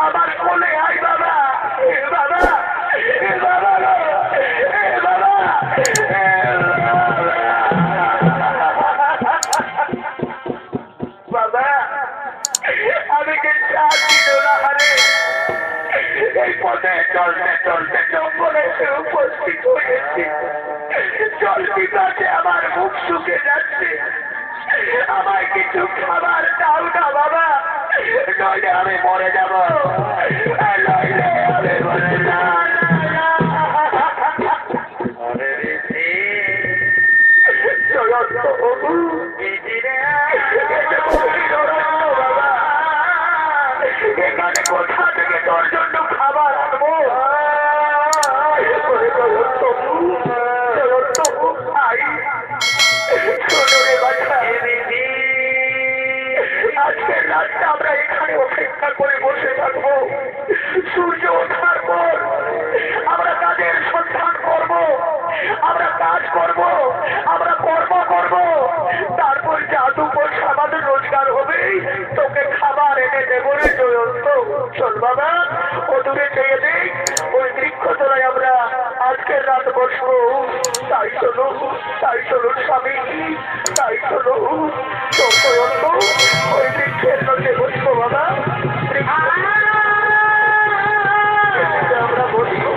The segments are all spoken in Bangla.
আমার কোলে আই বাবা, বাবা, বাবা, বাবা, বাবা, আমি যে হারে এই পথে চলতে চলতে জঙ্গলে উপস্থিত হয়েছি। জল পিপাসে আমার মুখ শুকে যাচ্ছে। আমায় কিছু খাবার দাও না বাবা, নইলে আমি মরে যাব। নইলে আমি মরে এখানে কোথা থেকে তোর জন্য খাবার আনবো? আজকের রাতটা আমরা এখানে অপেক্ষা করে বসে থাকবো। সূর্য ওঠার পর আমরা কাজের সন্ধান করব, আমরা কাজ করব, আমরা কর্ম করব। তারপর জাদু পয়সা আমাদের রোজগার হবে, তোকে খাবার এনে দেবো রে জয়ন্ত। চল বাবা, ও দূরে চেয়ে দেই, ওই বৃক্ষ তলায় আমরা আজকের রাত বসবো। তাই চলো স্বামী, তাই চলো জয়ন্ত, ওই বৃক্ষের নদে বসবো বাবা। আমরা বসবো।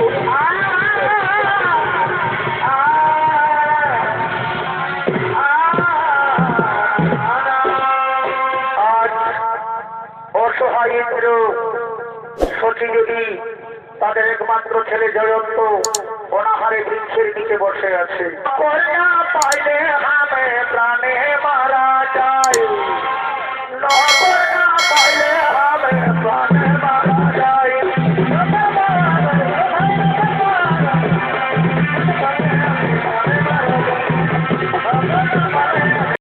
অসহায় ইন্দ্র, সতী দেবী, তাদের একমাত্র ছেলে জয়ন্ত অনাহারে বৃক্ষের নিচে বসে আছে। কন্যা পাইলে হামে প্রাণে মারা,